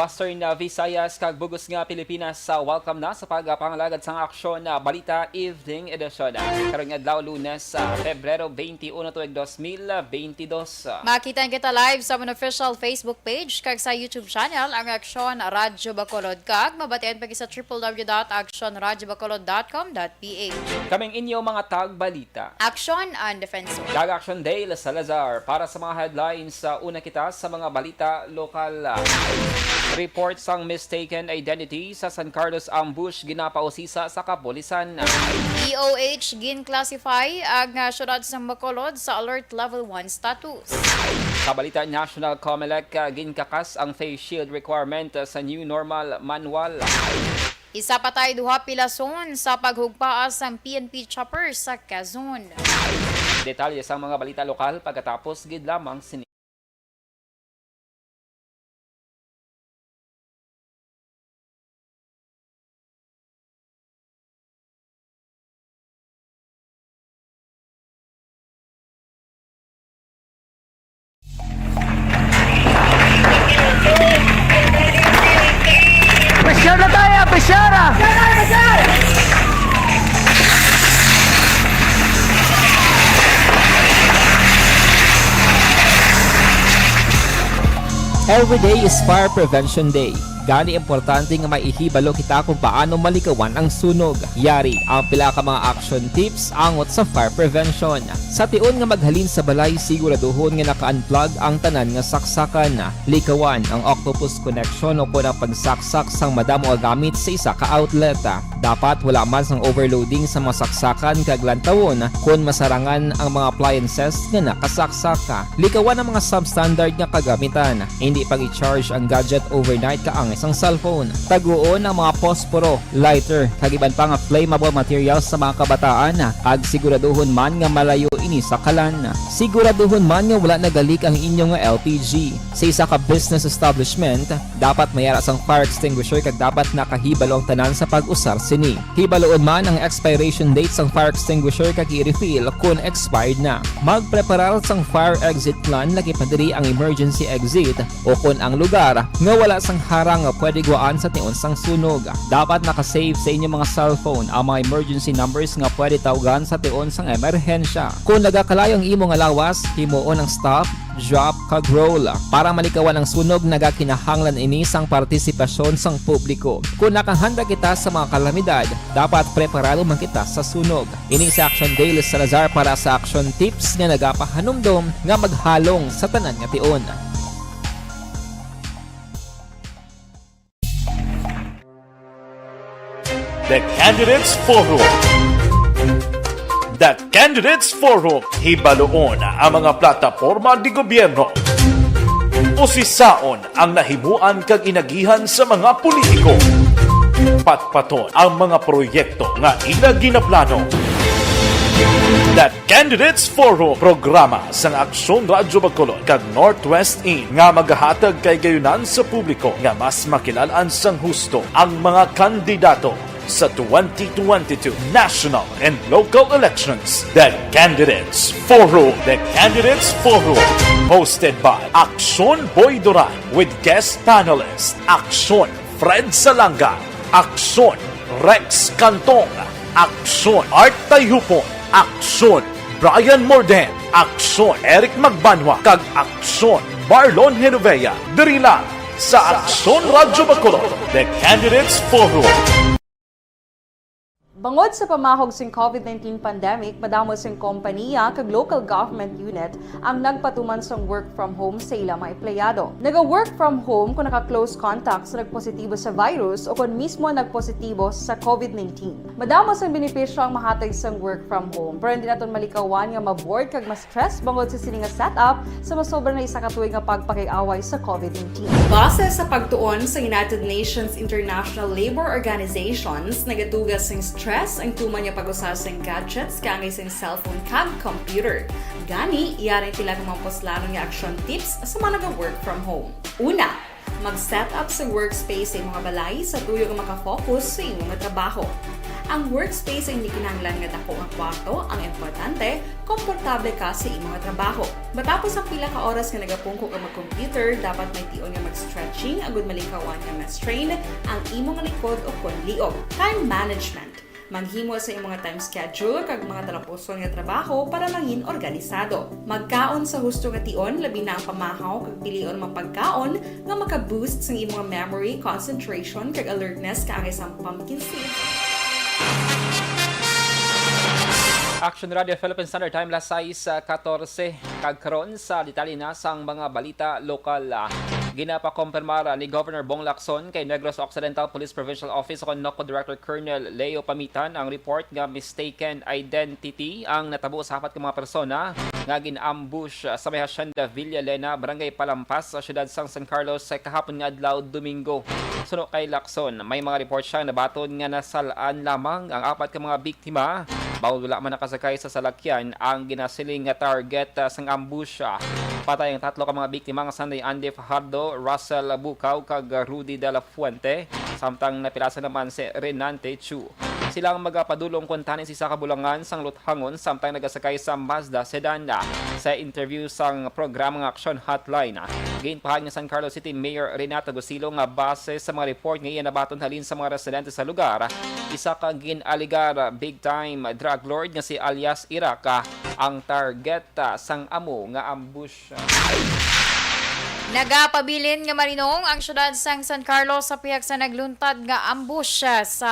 Western Visayas kag bugos nga Pilipinas sa welcome na sa pagpangalagad sang aksyon na Balita Evening Edition. Karong adlaw Lunes sa Pebrero 21 tuig 2022. Makita kita live sa among official Facebook page kag sa YouTube channel ang Aksyon Radyo Bacolod kag mabatian pa sa www.actionradyobacolod.com.ph. Kaming inyo mga tagbalita. Aksyon and Defensor. Kag Action Day Salazar para sa mga headlines sa una kita sa mga balita lokal. Reports ang mistaken identity sa San Carlos ambush ginapausisa sa kapulisan. DOH gin-classify ang syudad sa Bacolod sa Alert Level 1 status. Sa balita National COMELEC, ginkakas ang face shield requirement sa New Normal Manual. Isa patay duha pilason sa paghugpaas ng PNP chopper sa Quezon. Detalye sa mga balita lokal pagkatapos gid lamang sini. Pressure na tayo! Pressure! Every day is Fire Prevention Day. Gani importante nga maihibalo kita kung paano malikawan ang sunog. Yari ang pila ka mga action tips angot sa fire prevention. Sa tion nga maghalin sa balay, siguraduhon nga naka-unplug ang tanan nga saksakan. Likawan ang octopus connection o po ng pagsaksak sang madamo nga gamit sa isa ka outlet. Dapat wala man sang overloading sa mga saksakan kag lantawon kung masarangan ang mga appliances nga nakasaksaka. Likawan ang mga substandard nga kagamitan. Hindi pang i-charge ang gadget overnight kaang isang cellphone. Taguon ang mga posporo, lighter, kag iban pa nga flammable materials sa mga kabataan. Ag siguraduhon man nga malayo ini sa kalan. Siguraduhon man nga wala nagalik ang inyong LPG. Sa isa ka business establishment, dapat mayara sang fire extinguisher kag dapat nakahibalo ang tanan sa pag-usar sini. Hibaloon man ang expiration date sang fire extinguisher kag i-refill kung expired na. Magpreparar sang fire exit plan lagi padiri ang emergency exit o kung ang lugar nga wala sang harang nga pwede guaan sa tion sang sunog. Dapat nakasave sa inyong mga cellphone ang mga emergency numbers nga pwede tawagan sa tion sang emerhensya. Kung nagakalayo ang imong alawas, himuon ang stop, drop, kag roll. Para malikawan ang sunog, nagakinahanglan ini sang partisipasyon sang publiko. Kung nakahanda kita sa mga kalamidad, dapat preparado man kita sa sunog. Ini sa Action Day Salazar para sa action tips nga nagapahanumdom nga maghalong sa tanan nga tion. The Candidates Forum. The Candidates Forum, hibaloon ang mga plataporma di gobyerno. Usisaon ang nahimuan kag inagihan sa mga politiko. Patpaton ang mga proyekto nga ila ginaplano. The Candidates Forum, programa sang Aksyon Radyo Bacolod kag Northwest In nga magahatag kay gayunan sa publiko nga mas makilalaan sang husto ang mga kandidato sa 2022 national and local elections. The Candidates Forum. The Candidates Forum. Hosted by Aksyon Boy Duran with guest panelists Aksyon Fred Salanga, Aksyon Rex Cantong, Aksyon Art Tayhupon, Aksyon Brian Morden, Aksyon Eric Magbanwa, kag Aksyon Marlon Genovea. Diri lang sa Aksyon Radyo Bacolod. The Candidates Forum. Bangod sa pamahog sing COVID-19 pandemic, madamo sing kompanya kag local government unit ang nagpatuman sang work from home sa ilang mga empleyado. Naga-work from home kung naka-close contact sa nagpositibo sa virus o kung mismo nagpositibo sa COVID-19. Madamo sang benepisyo ang mahatag sang work from home, pero hindi naton malikawan nga ma-bored kag ma-stress bangod sa sini nga setup sa masobra na isa ka tuig nga pagpakiaway sa COVID-19. Base sa pagtuon sa United Nations International Labor Organizations, nagatugas sing stress ang tuman niya pag-usar sa gadgets kangay sa cellphone kag computer. Gani, iyaring pila ng mga poslano nga action tips sa mga nag-work from home. Una, mag-set up sa workspace sa mga balay sa tuyo nga makafocus sa inyong trabaho. Ang workspace ay hindi kinahanglan nga dako ang kwarto, ang importante, komportable ka sa imong trabaho. Matapos ang pila ka oras nga nagapungko ka mag-computer, dapat may tion nga mag-stretching agud malikawan nga ma-strain ang imong likod o konliog. Time management. Maghimo sa imong time schedule kag mga talapuson nga trabaho para maging organisado. Magkaon sa husto nga tion, labi na ang pamahaw kag pilion mga pagkaon nga maka-boost sa imong memory, concentration kag alertness kaangay sa pumpkin seed. Action Radio Philippine Standard Time las 6:14 kagkaron sa detalye na sang mga balita lokal. Ginapakompirmar ni Governor Bong Lacson kay Negros Occidental Police Provincial Office o NOCO Director Colonel Leo Pamitan ang report nga mistaken identity ang natabo sa apat ka mga persona nga gin-ambush sa may Hacienda Villa Elena, Barangay Palampas sa siyudad sang San Carlos sa kahapon nga adlaw Domingo. Suno kay Lacson, may mga report siya nabaton nga nasalaan lamang ang apat ka mga biktima. Bawal wala man nakasakay sa salakyan ang ginasiling nga target sang ambush. Patay ang tatlo ka mga biktima nga Sunday Andy Fajardo, Russell Bukaw kag Rudy de la Fuente, samtang napilasa naman si Renante Chu. Silang magapadulong kuntanin si sa kabulangan sang Luthangon samtang nagasakay sa Mazda sedan. Sa interview sang programa nga Action Hotline, ginpahan nga San Carlos City Mayor Renato Gusilo nga base sa mga report nga iyan nabaton halin sa mga residente sa lugar, isa ka ginaligar big time drug lord nga si alias Iraka ang target sang amo nga ambush. Nagapabilin nga marinong ang syudad sang San Carlos sa pihak sa nagluntad nga ambush sa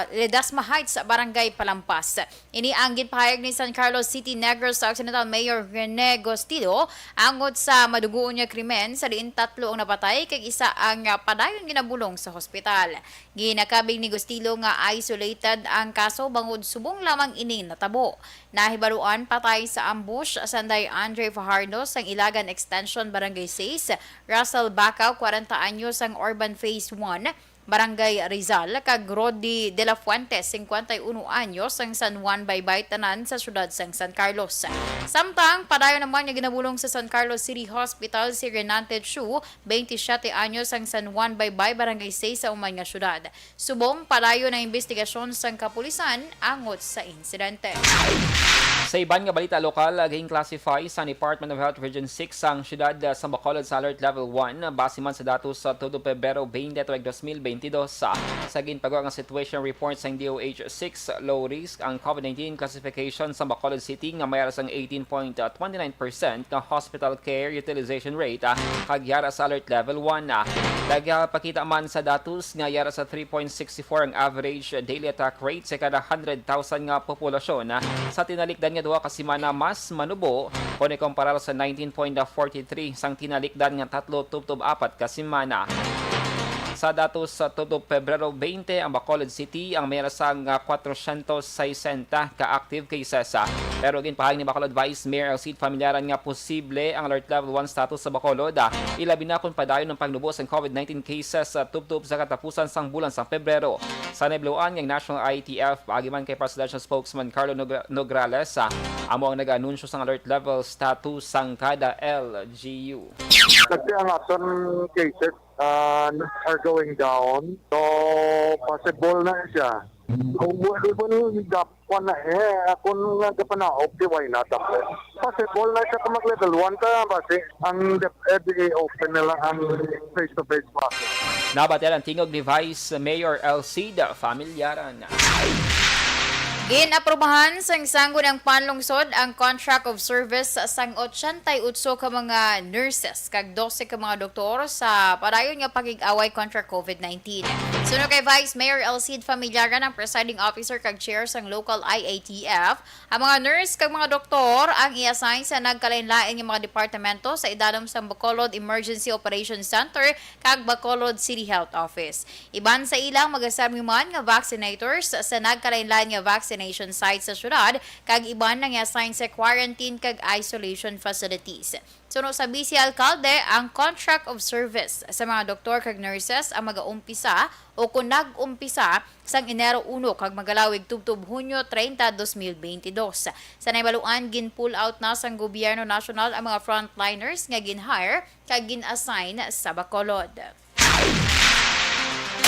Ledesma Heights, Barangay Palampas. Ini ang ginpahayag ni San Carlos City Negros Occidental Mayor Rene Gostido angod sa madugoon nga krimen sa diin tatlo ang napatay kag isa ang padayon ginabulong sa hospital. Ginakabing ni Gostido nga isolated ang kaso bangod subong lamang ini natabo. Nahibaluan patay sa ambush Sanday Andre Fajardo sang Ilagan Extension Barangay 6, Russell Bacaw 40 anyos ang Urban Phase 1, Barangay Rizal, kag Rodi de la Fuente 51 anyos ang San Juan Baybay tanan sa syudad sang San Carlos. Samtang padayon naman nga ginabulong sa San Carlos City Hospital si Renante Chu 27 anyos ang San Juan Baybay, Barangay 6 sa umay nga syudad. Subong padayon na investigasyon sang kapulisan angot sa insidente. Sa iban nga balita lokal, classify sa Department of Health Region 6 ang siyudad sa Bacolod sa Alert Level 1 base man sa datos sa todo Pebrero 20 tuig 2022. Sa ginpagawa nga situation report sa DOH 6 low risk ang COVID-19 classification sa Bacolod City nga mayara sang 18.29% nga hospital care utilization rate kag yara sa Alert Level 1. Nagpakita man sa datos nga yara sa 3.64 ang average daily attack rate sa kada 100,000 nga populasyon. Sa tinalikdan nga duha ka semana mas manubo kung ikumparar sa 19.43 sang tinalikdan nga 3.4 ka semana. Sa datos sa todo Pebrero 20, ang Bacolod City ang mayroon sang 460 ka-active cases. Pero ginpahayag ni Bacolod Vice Mayor Elcid Familiaran nga posible ang Alert Level 1 status sa Bacolod. Ilabi na kung padayon ng pagnubo sa COVID-19 cases sa tubtub sa katapusan sang bulan sa Pebrero. Sa nebluan ng National IETF, agiman kay Presidential Spokesman Carlo Nograles, amo ang nag-anunsyo sang Alert Level status sang kada LGU. Kasi ang action cases are going down. So, possible na siya. Kung buwan mo dapat na kung nga na okay, why not? Possible na siya kung mag-level 1 ka kasi ang FDA open nila ang face-to-face process. Nabatel ang tingog ni Vice Mayor Elcid Familiaran. Ginaprobahan sang Sangguniang Panlungsod ang contract of service sang 88 ka mga nurses kag 12 ka mga doktor sa padayon nga pagig-away kontra COVID-19. Suno kay Vice Mayor Elcid Familiaran ang presiding officer kag chair sang local IATF, ang mga nurse kag mga doktor ang i-assign sa nagkalain-lain nga mga departamento sa idadom sang Bacolod Emergency Operations Center kag Bacolod City Health Office. Iban sa ilang mag-asarmi man nga vaccinators sa nagkalain-lain nga vaccination sites sa syudad kag iban nang i-assign sa quarantine kag isolation facilities. Suno sa BC Alcalde, ang contract of service sa mga doktor kag nurses ang mag-aumpisa o kung nag-umpisa sang Enero 1 kag magalawig tubtub Hunyo 30, 2022. Sa naibaluan, gin-pull out na sang gobyerno nasyonal ang mga frontliners nga gin-hire kag gin-assign sa Bacolod.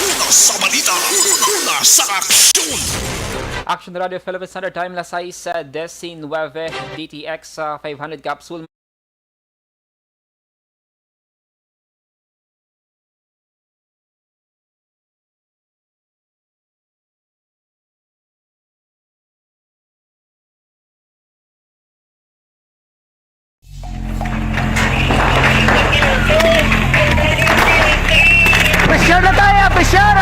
Una sa balita, una sa aksyon. Action Radio Philippines Standard Time, las 6:19 DTX 500 capsule. Pressure na tayo, pressure!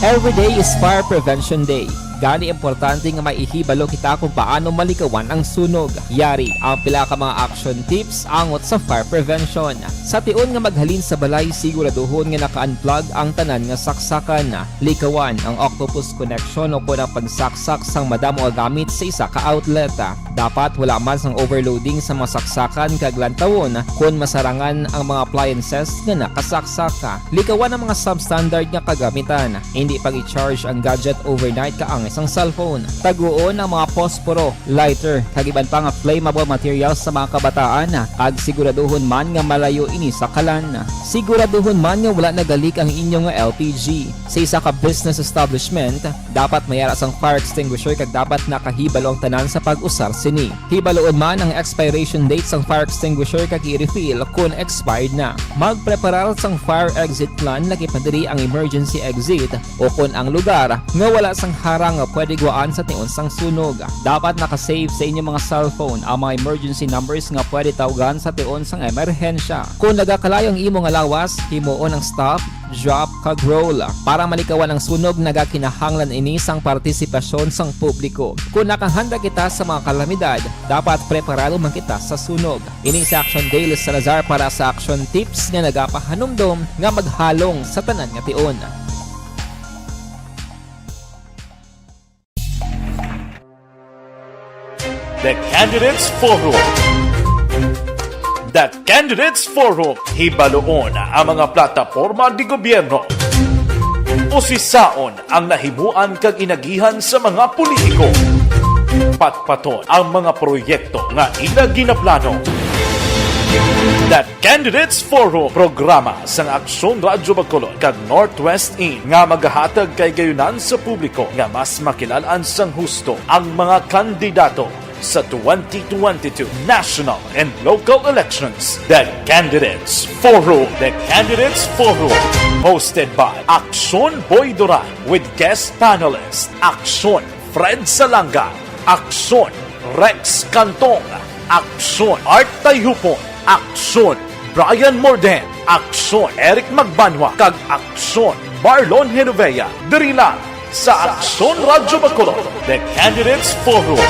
Every day is Fire Prevention Day. Gani importante nga maihibalo kita kung paano malikawan ang sunog. Yari ang pila ka mga action tips angot sa fire prevention. Sa tion nga maghalin sa balay, siguraduhon nga naka-unplug ang tanan nga saksakan. Likawan ang octopus connection o kung ang pagsaksak sang madamo gamit sa isa ka outlet. Dapat wala man sang overloading sa mga saksakan kag lantawon kung masarangan ang mga appliances nga nakasaksaka. Likawan ang mga substandard nga kagamitan. Hindi pag i-charge ang gadget overnight kaang isang cellphone. Taguon ang mga posporo, lighter, kag iban pa nga flammable materials sa mga kabataan. Ag siguraduhon man nga malayo ini sa kalan. Siguraduhon man nga wala nagalik ang inyong nga LPG. Sa isa ka business establishment, dapat mayara sang fire extinguisher kag dapat nakahibalo ang tanan sa pag-usar sini. Hibaloon man ang expiration date sang fire extinguisher kag i-refill kung expired na. Magpreparar sang fire exit plan laki padiri ang emergency exit o kung ang lugar nga wala sang harang nga pwede guaan sa tion sang sunog. Dapat nakasave sa inyong mga cellphone ang mga emergency numbers nga pwede tawagan sa tion sang emerhensya. Kung nagakalayo ang imong lawas, himuon ang stop, drop, kag roll. Para malikawan ang sunog, nagakinahanglan ini sang partisipasyon sang publiko. Kung nakahanda kita sa mga kalamidad, dapat preparado man kita sa sunog. Ini sa Action Day Salazar para sa action tips nga nagapahanumdom nga maghalong sa tanan nga tion. The Candidates Forum. The Candidates Forum, hibaloon ang mga plataporma di gobyerno. Usisaon ang nahimuan kag inagihan sa mga politiko. Patpaton ang mga proyekto nga ila ginaplano. The Candidates Forum, programa sang Aksyon Radyo Bacolod kag Northwest In nga magahatag kay gayunan sa publiko nga mas makilalaan sang husto ang mga kandidato sa 2022 national and local elections. The Candidates Forum. The Candidates Forum, hosted by Aksyon Boy Duran with guest panelists Aksyon Fred Salanga, Aksyon Rex Cantong, Aksyon Art Tayupon, Aksyon Brian Morden, Aksyon Eric Magbanwa, kag Aksyon Marlon Genovea. Diri lang sa Aksyon Radyo Bacolod. The Candidates Forum.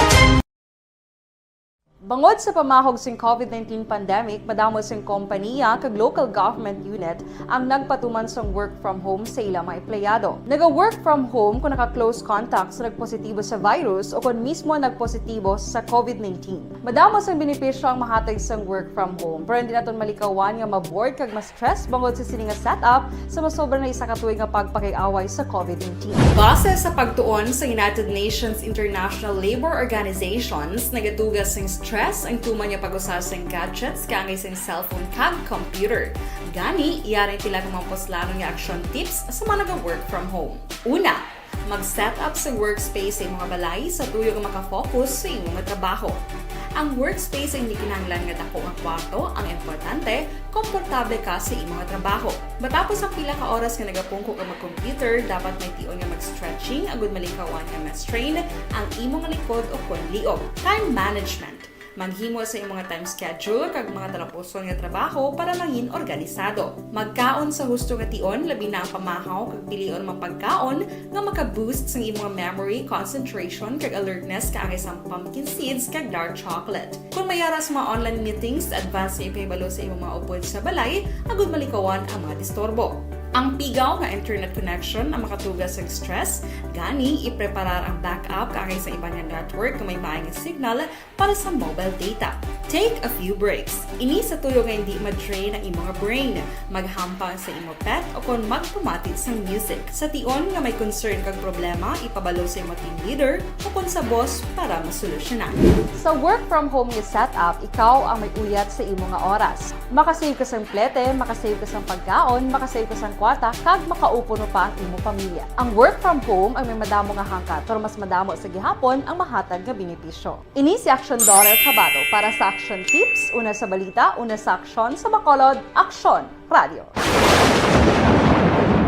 Bangod sa pamahog sing COVID-19 pandemic, madamo sing kompanya kag local government unit ang nagpatuman sang work from home sa ilang mga empleyado. Naga-work from home kung naka-close contact sa nagpositibo sa virus o kung mismo nagpositibo sa COVID-19. Madamo sang benepisyo ang mahatag sang work from home, pero hindi naton malikawan nga maboard kag ma-stress bangod sa sini nga setup sa masobra na isa ka tuig nga pagpakiaway sa COVID-19. Base sa pagtuon sa United Nations International Labour Organizations, nagatugas sing stress ang tuman niya pag-usar sa gadgets kangay sa cellphone kag computer. Gani, iyaring pila ka mga poslano nga action tips sa mga nag-work from home. Una, mag-set up sa workspace sa mga balay sa tuyo nga makafocus sa imong trabaho. Ang workspace ay hindi kinahanglan nga dako ang kwarto, ang importante, komportable ka sa imong trabaho. Matapos ang pila ka oras nga nagapungko ka mag-computer, dapat may tion nga mag-stretching agud malikawan nga ma-strain ang imong likod o kon liog. Time management. Maghimo sa imong time schedule kag mga talapuson nga trabaho para maging organisado. Magkaon sa husto nga tion, labi na ang pamahaw kag pilion mga pagkaon nga maka-boost sa imong memory, concentration kag alertness kaangay sang pumpkin seeds kag dark chocolate. Kung mayaras mga online meetings, advance nga ipahibalo sa imong mga upod sa balay, agud malikawan ang mga disturbo. Ang pigaw nga internet connection ang makatugas sa stress, gani ipreparar ang backup kaagay sa iba nga network kung may maayong signal para sa mobile data. Take a few breaks. Ini sa tuyo nga hindi ma-drain ang imong brain, maghampang sa imo pet o kung magpumatit sa music. Sa tion nga may concern kag problema, ipabalo sa imo team leader o kung sa boss para masolusyonan. Sa work from home nga setup, ikaw ang may uyat sa imo nga oras. Makasave ka sa plete, makasave ka sa pagkaon, makasave ka sa kwata, kag makaupo no pa ang imo pamilya. Ang work from home ay may madamo nga hangkat, pero mas madamo sa gihapon ang mahatag nga benepisyo. Ini si Action Dollar Kabato para sa Action Tips, una sa balita, una sa aksyon, sa Bacolod, Aksyon Radio.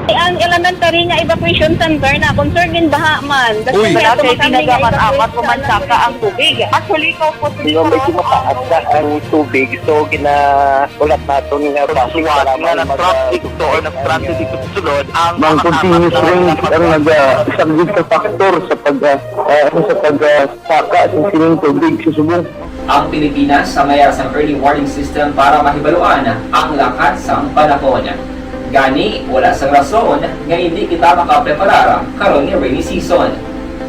Ang elementary nga evacuation center na concern din baha man. Uy, kaya dati tumakami nga pinagaman-amat kumansaka ang tubig. Actually, ko po Medyo mataas na ang tubig. So, ulat natin nga traffic para mag-traffic to or nag-traffic dito sa sulod. Ang continuous rain ang nag-subject sa factor sa pagsaka sa sining tubig sa subong. Ang Pilipinas sa mayroon sa early warning system para mahibaluan ang lakas sa panahon. Gani, wala sa rason nga hindi kita makapreparar karon ni rainy season.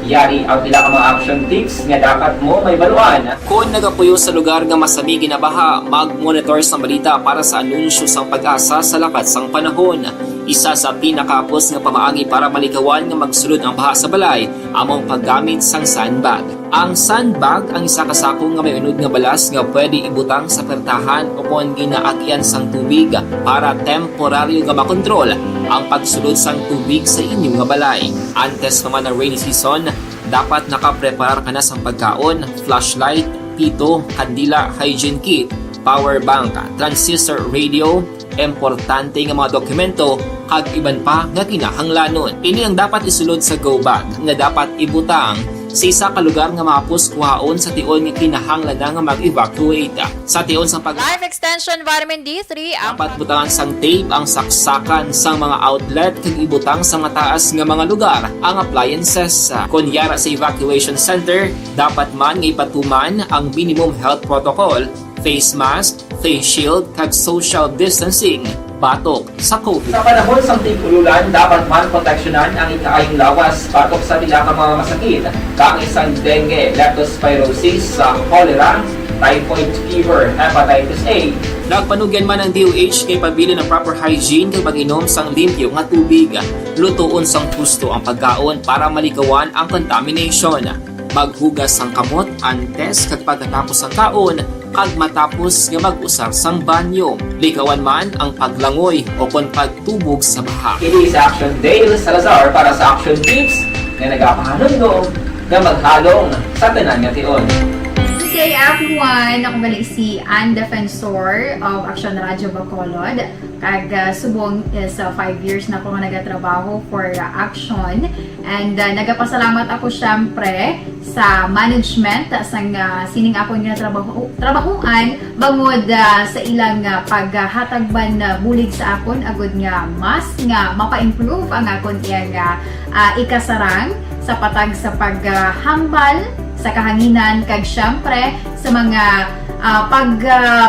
Yari ang pila ka mga action tips nga dapat mo may baluan. Kung nagapuyo sa lugar nga masami ginabaha, mag-monitor sa balita para sa anunsyo sang pag-asa sa lakat sang panahon. Isa sa pinakapos nga pamaagi para malikawan nga magsulod ang baha sa balay, among paggamit sang sandbag. Ang sandbag ang isa ka sako nga may unod nga balas nga pwede ibutang sa pertahan o kung ginaagyan sang tubig para temporaryo nga makontrol ang pagsulod sang tubig sa inyong nga balay. Antes naman ng rainy season, dapat nakapreparar ka na sang pagkaon, flashlight, pito, kandila, hygiene kit, power bank, transistor radio, importante nga mga dokumento kag iban pa nga kinahanglanon. Ini ang dapat isulod sa go bag nga dapat ibutang sa isa ka lugar nga mapos kuhaon sa tion nga kinahanglan nga mag-evacuate. Sa tion sa Life Extension Vitamin D3 ang dapat butangan sang tape ang saksakan sang mga outlet kag ibutang sa mataas nga mga lugar ang appliances. Kunyara sa evacuation center, dapat man nga ipatuman ang minimum health protocol, face mask, face shield kag social distancing batok sa COVID. Sa panahon sa tig-ululan, dapat man proteksyonan ang ikaayong lawas batok sa bila ka mga masakit, kang isang dengue, leptospirosis, cholera, typhoid fever, hepatitis A. Nagpanugyan man ang DOH kay pabili ng proper hygiene kay pag-inom sang limpyo nga tubig. Lutuon sang husto ang pagkaon para malikawan ang contamination. Maghugas sang kamot antes kag pagkatapos ang kaon kag matapos nga mag-usar sang banyo. Likawan man ang paglangoy o kon pagtubog sa baha. It is Action Dale Salazar para sa Action Tips nga nagapahanong nga maghalong sa tanan nga tion. Good day everyone! Ako gali si Ann Defensor of Action Radio Bacolod. Kag subong is 5 years na ako nga nagatrabaho for Action. And nagapasalamat ako syempre sa management sang sining ako nga trabahuan bangod sa ilang paghatagban bulig sa akon agud nga mas nga mapa-improve ang akon iyang ikasarang sa patag sa paghambal sa kahanginan kag syempre sa mga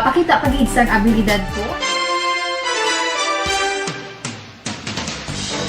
pakita pagid sang abilidad ko.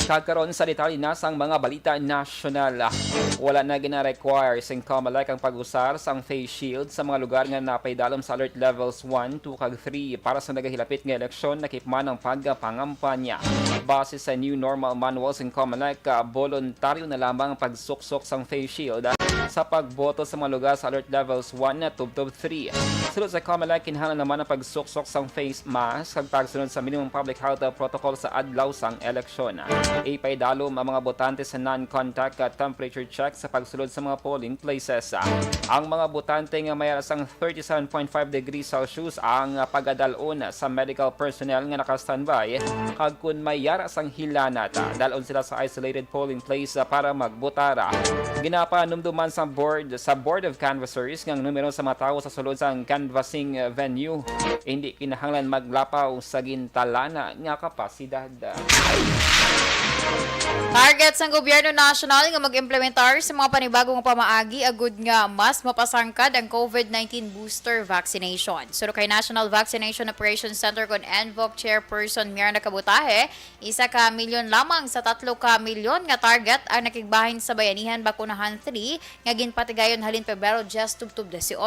Kagkaroon sa detalye na sang mga balita nasyonal. Wala na gina-require sing Comelec ang pag-usar sang face shield sa mga lugar nga napaydalom sa alert levels 1, 2, kag 3 para sa nagahilapit nga eleksyon nakipman ang pagpangampanya. Base sa new normal manual sing Comelec, voluntaryo na lamang ang pagsuksok sang face shield sa pagboto sa mga lugar sa alert levels 1 at 3. Sulod sa Comelec, kinahanglan naman ang pagsuksok sang face mask kag pagsunod sa minimum public health protocol sa adlaw sang eleksyon. Ipaydalom ang mga botante sa non-contact temperature check sa pagsulod sa mga polling places. Ang mga botante nga may sang 37.5 degrees Celsius ang pagadalon sa medical personnel nga naka-standby kag kun may yara sang hilanat, dalon sila sa isolated polling place para magbotara. Ginapanumduman sa board of canvassers ng numero sa mga tao sa sulod sang canvassing venue. Hindi kinahanglan maglapaw sa gintalana nga kapasidad. Target sa gobyerno national nga mag-implementar sa mga panibagong pamaagi agud nga mas mapasangkad ang COVID-19 booster vaccination. Suro kay National Vaccination Operations Center kon NVOC Chairperson Mirna Kabutahe, 1 ka milyon lamang sa 3 ka milyon nga target ang nakigbahin sa bayanihan bakunahan 3 nga ginpatigayon halin Pebrero 10 tubtub 18.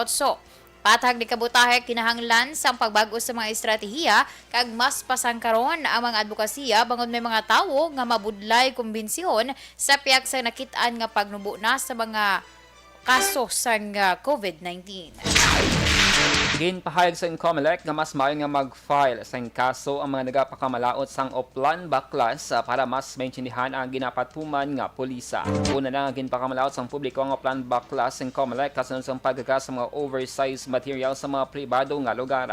Patag ni Kabutahe kinahanglan sa pagbago sa mga estratehiya kag mas pasangkaron ang mga advokasya bangod may mga tawo nga mabudlay kumbensyon sa piyak sa nakitaan nga pagnubo na sa mga kaso sa COVID-19. Ginpahayag sa Incomelec nga mas maayo nga mag-file sa kaso ang mga nagapakamalaot sang Oplan Baklas para mas maintindihan ang ginapatuman nga pulisa. Una na nga ginpakamalaot sang publiko ang Oplan Baklas sa Incomelec kasunod sa paggagas sa mga oversized material sa mga pribado nga lugar.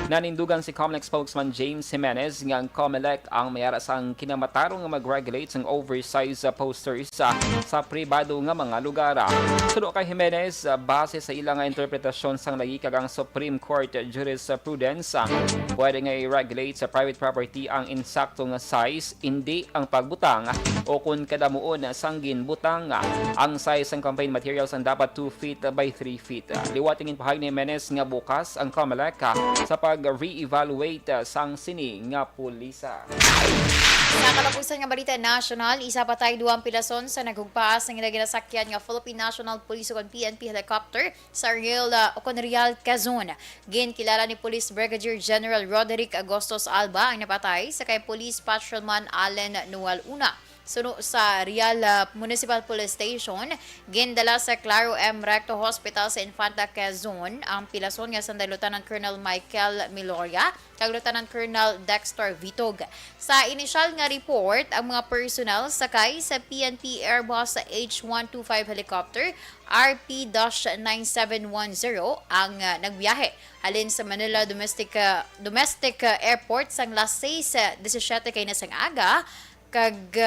Nanindugan si Comelec spokesman James Jimenez nga ang Comelec ang mayara sang kinamatarong nga mag-regulate sang oversized posters sa pribado nga mga lugar. Suno kay Jimenez, base sa ilang interpretasyon sang nagikag ang Supreme Court jurisprudence, pwede nga i-regulate sa private property ang insakto nga size, hindi ang pagbutang o kung kadamuon sanggin butang ang size ng campaign materials ang dapat 2 feet by 3 feet. Liwatingin pahag ni Jimenez nga bukas ang Comelec sa pag-re-evaluate sang sini nga pulisa. Sa kalapusan nga balita national, isa pa tayo 2 pilason sa naghugpaas ng ginasakyan nga Philippine National Police o PNP helicopter sa Real Quezon. Ginkilala ni Police Brigadier General Roderick Agostos Alba ang napatay sa kay Police Patrolman Allen Noel Una. Suno sa Real Municipal Police Station, gindala sa Claro M. Recto Hospital sa Infanta, Quezon ang pilason nga sanday Lieutenant Colonel Michael Miloria kag Lieutenant Colonel Dexter Vitog. Sa initial nga report, ang mga personnel sakay sa PNP Airbus H-125 helicopter RP-9710 ang nagbiyahe halin sa Manila Domestic Airport sang Las 6:17 kay nasang aga kag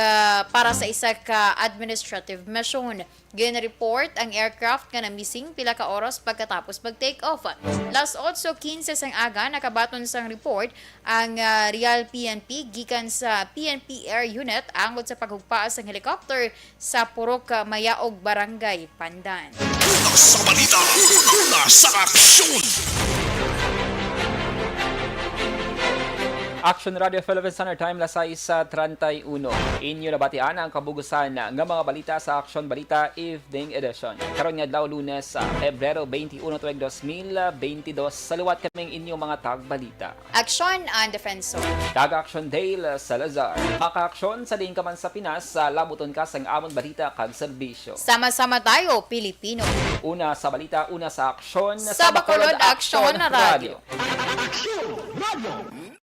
para sa isa ka administrative mission. Gin-report ang aircraft nga na missing pila ka oras pagkatapos mag-take off. Las 8:15 sang aga nakabaton sang report ang Real PNP gikan sa PNP Air Unit angod sa paghugpaas sang helicopter sa Purok Mayaog Barangay Pandan. Una sa balita, una sa aksyon. Action Radio Philippine Standard Time, las 6:31. Inyo nabatian ang kabugusan ng mga balita sa Action Balita Evening Edition. Karon nga adlaw Lunes, Pebrero 21, 2022. Saluwat kaming inyong mga tagbalita. Aksyon ang defensor. Tag-Action Dale Salazar. Maka-aksyon sa din ka man sa Pinas, labuton ka sang amon balita kag serbisyo. Sama-sama tayo, Pilipino. Una sa balita, una sa aksyon Sa Bacolod Action Radio. Aksyon Radio.